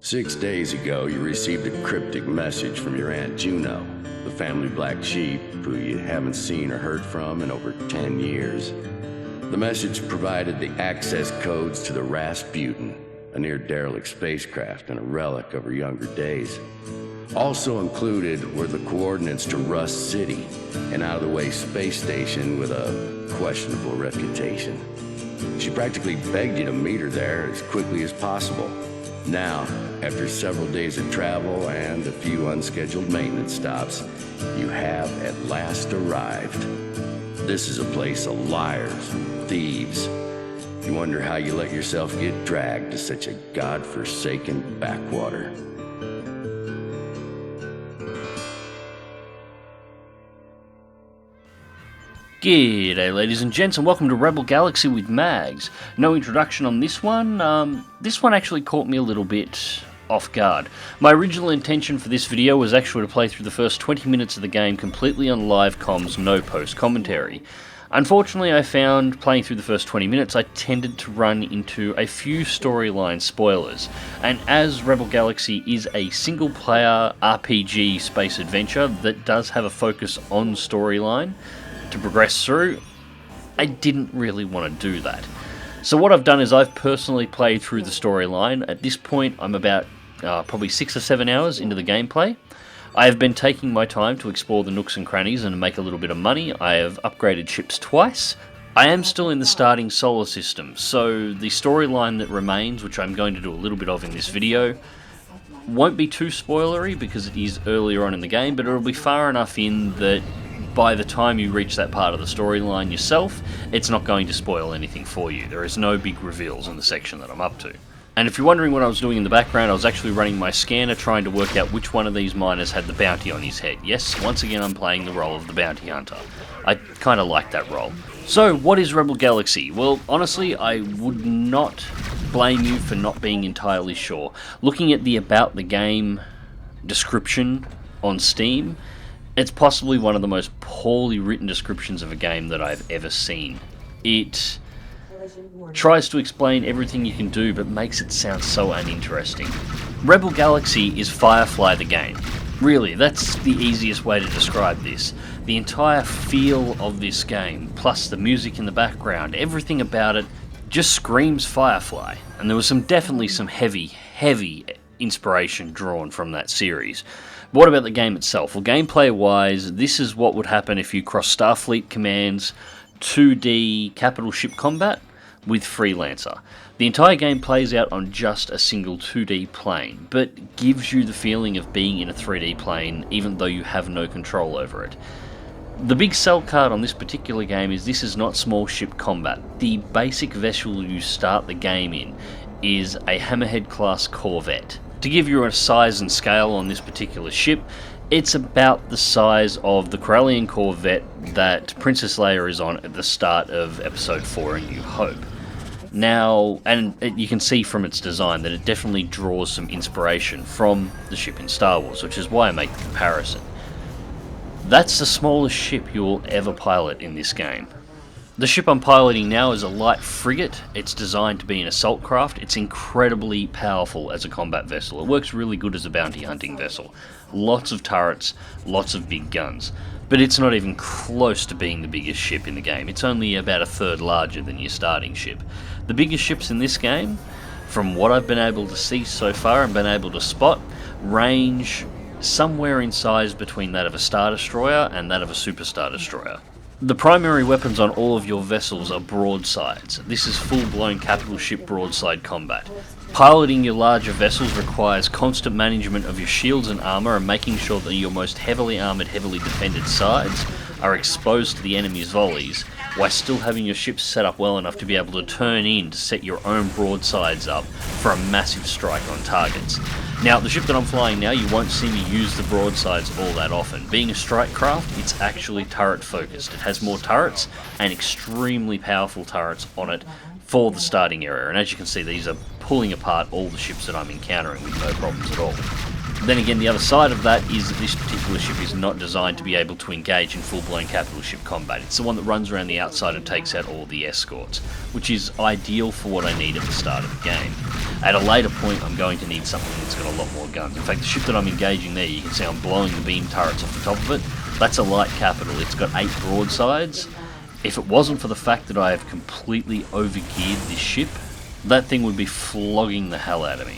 6 days ago, you received a cryptic message from your Aunt Juno, the family black sheep who you haven't seen or heard from in over 10 years. The message provided the access codes to the Rasputin, a near-derelict spacecraft and a relic of her younger days. Also included were the coordinates to Rust City, an out-of-the-way space station with a questionable reputation. She practically begged you to meet her there as quickly as possible. Now, after several days of travel and a few unscheduled maintenance stops, you have at last arrived. This is a place of liars, thieves. You wonder how you let yourself get dragged to such a godforsaken backwater. G'day ladies and gents, and welcome to Rebel Galaxy with Mags. No introduction on this one. This one actually caught me a little bit off guard. My original intention for this video was actually to play through the first 20 minutes of the game completely on live comms, no post-commentary. Unfortunately, I found playing through the first 20 minutes I tended to run into a few storyline spoilers, and as Rebel Galaxy is a single-player RPG space adventure that does have a focus on storyline to progress through, I didn't really want to do that. So what I've done is I've personally played through the storyline. At this point I'm about probably 6 or 7 hours into the gameplay. I have been taking my time to explore the nooks and crannies and make a little bit of money. I have upgraded ships twice. I am still in the starting solar system, so the storyline that remains, which I'm going to do a little bit of in this video, won't be too spoilery because it is earlier on in the game, but it'll be far enough in that by the time you reach that part of the storyline yourself, it's not going to spoil anything for you. There is no big reveals in the section that I'm up to. And if you're wondering what I was doing in the background, I was actually running my scanner trying to work out which one of these miners had the bounty on his head. Yes, once again I'm playing the role of the bounty hunter. I kind of like that role. So, what is Rebel Galaxy? Well, honestly, I would not blame you for not being entirely sure. Looking at the About the Game description on Steam, it's possibly one of the most poorly written descriptions of a game that I've ever seen. It tries to explain everything you can do, but makes it sound so uninteresting. Rebel Galaxy is Firefly the game. Really, that's the easiest way to describe this. The entire feel of this game, plus the music in the background, everything about it just screams Firefly. And there was definitely some heavy inspiration drawn from that series. What about the game itself? Well, gameplay-wise, this is what would happen if you cross Starfleet commands, 2D capital ship combat with Freelancer. The entire game plays out on just a single 2D plane, but gives you the feeling of being in a 3D plane even though you have no control over it. The big sell card on this particular game is this is not small ship combat. The basic vessel you start the game in is a Hammerhead class corvette. To give you a size and scale on this particular ship, it's about the size of the Corellian corvette that Princess Leia is on at the start of Episode 4 in New Hope. Now, you can see from its design that it definitely draws some inspiration from the ship in Star Wars, which is why I make the comparison. That's the smallest ship you will ever pilot in this game. The ship I'm piloting now is a light frigate. It's designed to be an assault craft. It's incredibly powerful as a combat vessel. It works really good as a bounty hunting vessel. Lots of turrets, lots of big guns. But it's not even close to being the biggest ship in the game. It's only about a third larger than your starting ship. The biggest ships in this game, from what I've been able to see so far and been able to spot, range somewhere in size between that of a Star Destroyer and that of a Super Star Destroyer. The primary weapons on all of your vessels are broadsides. This is full-blown capital ship broadside combat. Piloting your larger vessels requires constant management of your shields and armour and making sure that your most heavily armoured, heavily defended sides are exposed to the enemy's volleys, while still having your ships set up well enough to be able to turn in to set your own broadsides up for a massive strike on targets. Now, the ship that I'm flying now, you won't see me use the broadsides all that often. Being a strike craft, it's actually turret focused. It has more turrets and extremely powerful turrets on it for the starting area. And as you can see, these are pulling apart all the ships that I'm encountering with no problems at all. Then again, the other side of that is that this particular ship is not designed to be able to engage in full-blown capital ship combat. It's the one that runs around the outside and takes out all the escorts, which is ideal for what I need at the start of the game. At a later point, I'm going to need something that's got a lot more guns. In fact, the ship that I'm engaging there, you can see I'm blowing the beam turrets off the top of it. That's a light capital. It's got 8 broadsides. If it wasn't for the fact that I have completely overgeared this ship, that thing would be flogging the hell out of me.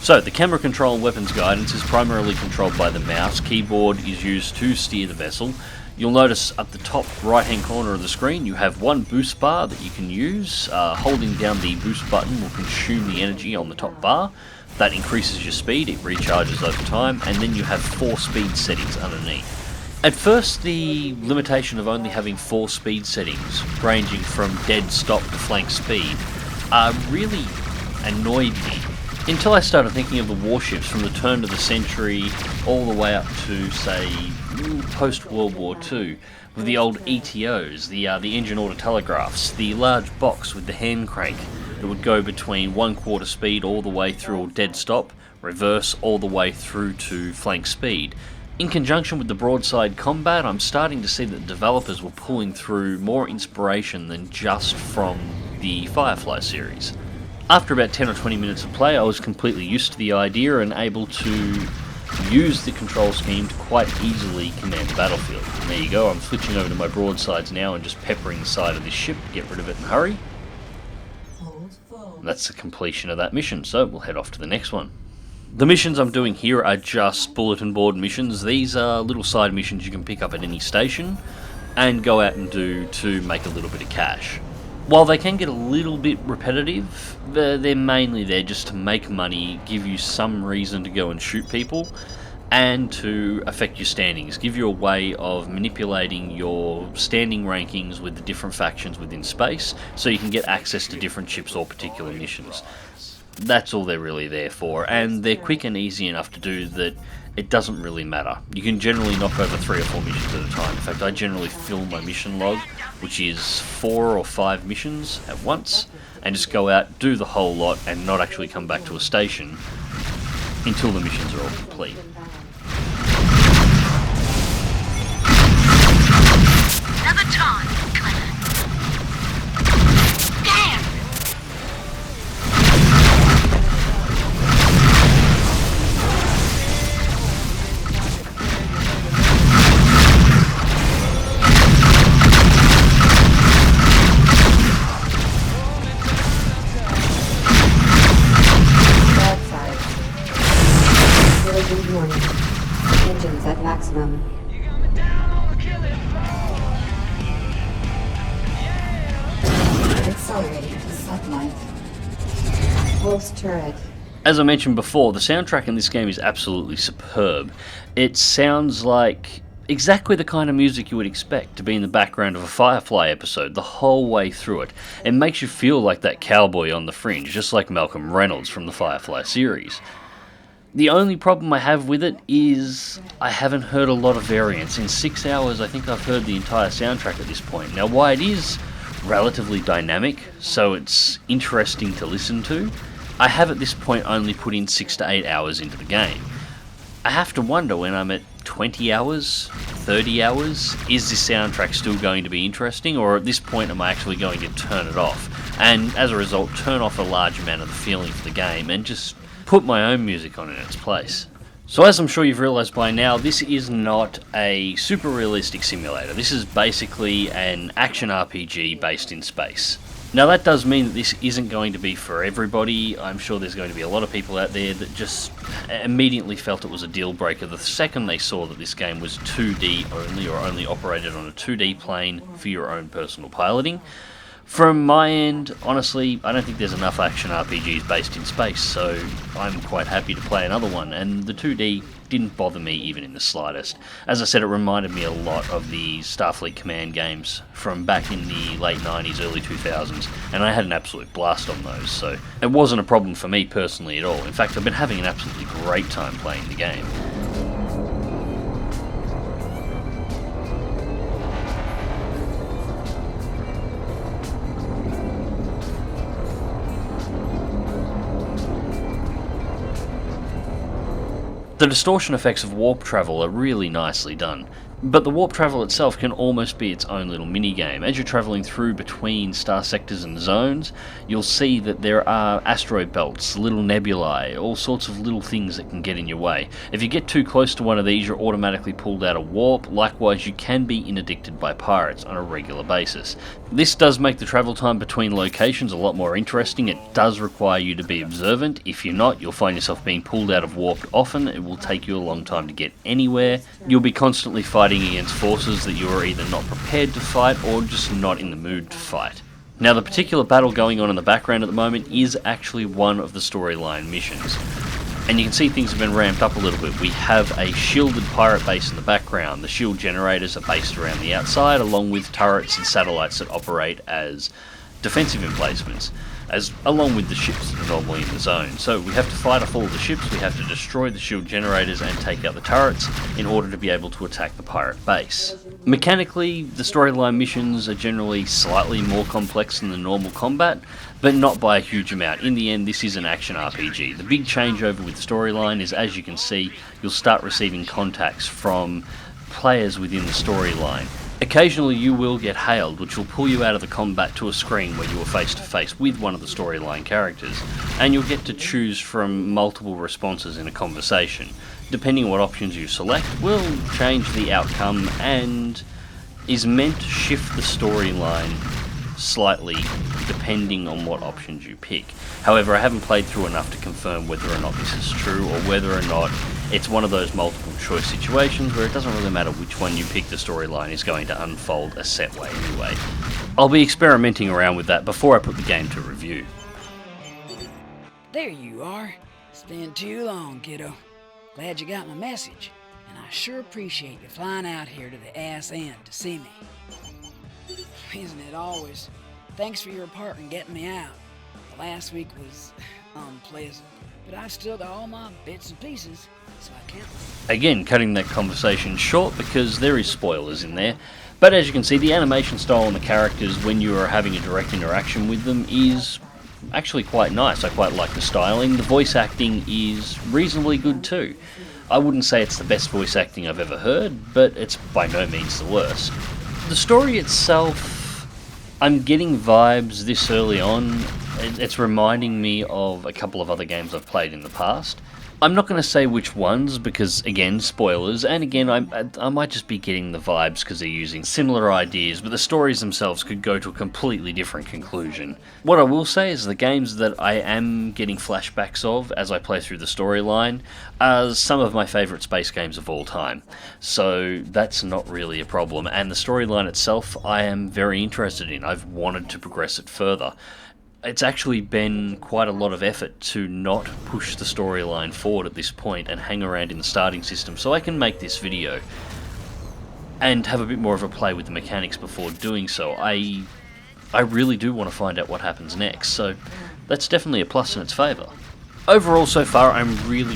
So, the camera control and weapons guidance is primarily controlled by the mouse. Keyboard is used to steer the vessel. You'll notice at the top right hand corner of the screen you have one boost bar that you can use. Holding down the boost button will consume the energy on the top bar. That increases your speed, it recharges over time, and then you have 4 speed settings underneath. At first, the limitation of only having 4 speed settings, ranging from dead stop to flank speed, really annoyed me. Until I started thinking of the warships from the turn of the century all the way up to, say, post-World War II, with the old ETOs, the engine autotelegraphs, the large box with the hand crank that would go between 1/4 speed all the way through dead stop, reverse all the way through to flank speed. In conjunction with the Broadside Combat, I'm starting to see that developers were pulling through more inspiration than just from the Firefly series. After about 10 or 20 minutes of play, I was completely used to the idea and able to use the control scheme to quite easily command the battlefield. And there you go, I'm switching over to my broadsides now and just peppering the side of this ship to get rid of it in a hurry. And that's the completion of that mission, so we'll head off to the next one. The missions I'm doing here are just bulletin board missions. These are little side missions you can pick up at any station and go out and do to make a little bit of cash. While they can get a little bit repetitive, they're mainly there just to make money, give you some reason to go and shoot people, and to affect your standings, give you a way of manipulating your standing rankings with the different factions within space, so you can get access to different ships or particular missions. That's all they're really there for, and they're quick and easy enough to do that it doesn't really matter. You can generally knock over 3 or 4 missions at a time. In fact, I generally fill my mission log, which is 4 or 5 missions at once, and just go out, do the whole lot, and not actually come back to a station until the missions are all complete. Another time, Clement. Damn! Good morning. Engines at maximum. Accelerating to satellite. Pulse turret. As I mentioned before, the soundtrack in this game is absolutely superb. It sounds like exactly the kind of music you would expect to be in the background of a Firefly episode the whole way through it. It makes you feel like that cowboy on the fringe, just like Malcolm Reynolds from the Firefly series. The only problem I have with it is I haven't heard a lot of variants. In 6 hours, I think I've heard the entire soundtrack at this point. Now, while it is relatively dynamic, so it's interesting to listen to, I have at this point only put in 6 to 8 hours into the game. I have to wonder when I'm at 20 hours, 30 hours, is this soundtrack still going to be interesting, or at this point am I actually going to turn it off? And as a result, turn off a large amount of the feeling for the game and just put my own music on in its place. So as I'm sure you've realised by now, this is not a super realistic simulator. This is basically an action RPG based in space. Now that does mean that this isn't going to be for everybody. I'm sure there's going to be a lot of people out there that just immediately felt it was a deal breaker the second they saw that this game was 2D only, or only operated on a 2D plane for your own personal piloting. From my end, honestly, I don't think there's enough action RPGs based in space, so I'm quite happy to play another one, and the 2D didn't bother me even in the slightest. As I said, it reminded me a lot of the Starfleet Command games from back in the late 90s, early 2000s, and I had an absolute blast on those, so it wasn't a problem for me personally at all. In fact, I've been having an absolutely great time playing the game. The distortion effects of warp travel are really nicely done, but the warp travel itself can almost be its own little mini-game. As you're travelling through between star sectors and zones, you'll see that there are asteroid belts, little nebulae, all sorts of little things that can get in your way. If you get too close to one of these, you're automatically pulled out of warp. Likewise, you can be interdicted by pirates on a regular basis. This does make the travel time between locations a lot more interesting. It does require you to be observant. If you're not, you'll find yourself being pulled out of warp often. It will take you a long time to get anywhere. You'll be constantly fighting against forces that you are either not prepared to fight or just not in the mood to fight. Now, the particular battle going on in the background at the moment is actually one of the storyline missions. And you can see things have been ramped up a little bit. We have a shielded pirate base in the background. The shield generators are based around the outside, along with turrets and satellites that operate as defensive emplacements, along with the ships that are normally in the zone. So we have to fight off all of the ships, we have to destroy the shield generators and take out the turrets in order to be able to attack the pirate base. Mechanically, the storyline missions are generally slightly more complex than the normal combat, but not by a huge amount. In the end, this is an action RPG. The big changeover with storyline is, as you can see, you'll start receiving contacts from players within the storyline. Occasionally you will get hailed, which will pull you out of the combat to a screen where you are face to face with one of the storyline characters, and you'll get to choose from multiple responses in a conversation. Depending on what options you select will change the outcome and is meant to shift the storyline slightly depending on what options you pick. However, I haven't played through enough to confirm whether or not this is true, or whether or not it's one of those multiple choice situations where it doesn't really matter which one you pick, the storyline is going to unfold a set way anyway. I'll be experimenting around with that before I put the game to review. There you are. It's been too long, kiddo. Glad you got my message, and I sure appreciate you flying out here to the ass end to see me. Isn't it always? Thanks for your part in getting me out. The last week was unpleasant, but I've still got all my bits and pieces, so I can't. Again, cutting that conversation short because there is spoilers in there. But as you can see, the animation style on the characters when you are having a direct interaction with them is actually quite nice. I quite like the styling. The voice acting is reasonably good too. I wouldn't say it's the best voice acting I've ever heard, but it's by no means the worst. The story itself, I'm getting vibes this early on. It's reminding me of a couple of other games I've played in the past. I'm not going to say which ones because, again, spoilers, and again, I might just be getting the vibes because they're using similar ideas, but the stories themselves could go to a completely different conclusion. What I will say is the games that I am getting flashbacks of as I play through the storyline are some of my favourite space games of all time, so that's not really a problem, and the storyline itself I am very interested in. I've wanted to progress it further. It's actually been quite a lot of effort to not push the storyline forward at this point and hang around in the starting system so I can make this video and have a bit more of a play with the mechanics before doing so. I really do want to find out what happens next, so that's definitely a plus in its favour. Overall, so far, I'm really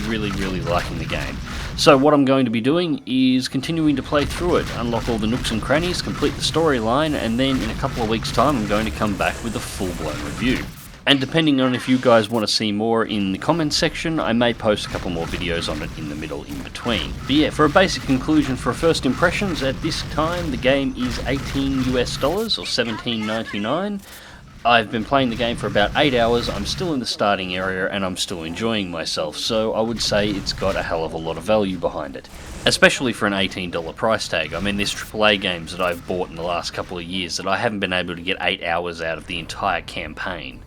liking the game. So what I'm going to be doing is continuing to play through it, unlock all the nooks and crannies, complete the storyline, and then in a couple of weeks' time I'm going to come back with a full-blown review. And depending on if you guys want to see more in the comments section, I may post a couple more videos on it in the middle in between. But yeah, for a basic conclusion for first impressions, at this time the game is $18 or $17.99. I've been playing the game for about 8 hours, I'm still in the starting area and I'm still enjoying myself, so I would say it's got a hell of a lot of value behind it. Especially for an $18 price tag. I mean, there's AAA games that I've bought in the last couple of years that I haven't been able to get 8 hours out of the entire campaign,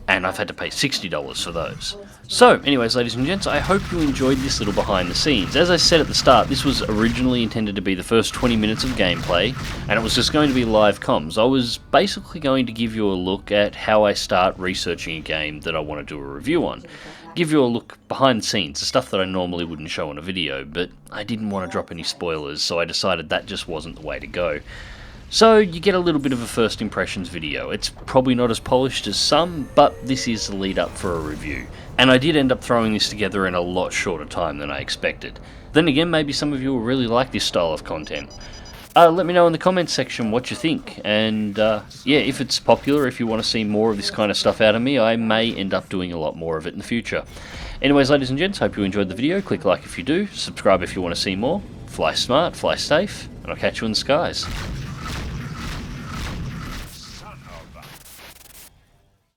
and I've had to pay $60 for those. So, anyways, ladies and gents, I hope you enjoyed this little behind the scenes. As I said at the start, this was originally intended to be the first 20 minutes of gameplay, and it was just going to be live comms. I was basically going to give you a look at how I start researching a game that I want to do a review on. Give you a look behind the scenes, the stuff that I normally wouldn't show on a video, but I didn't want to drop any spoilers, so I decided that just wasn't the way to go. So you get a little bit of a first impressions video. It's probably not as polished as some, but this is the lead up for a review. And I did end up throwing this together in a lot shorter time than I expected. Then again, maybe some of you will really like this style of content. Let me know in the comments section what you think, and yeah, if it's popular, if you want to see more of this kind of stuff out of me, I may end up doing a lot more of it in the future. Anyways, ladies and gents, hope you enjoyed the video. Click like if you do, subscribe if you want to see more, fly smart, fly safe, and I'll catch you in the skies.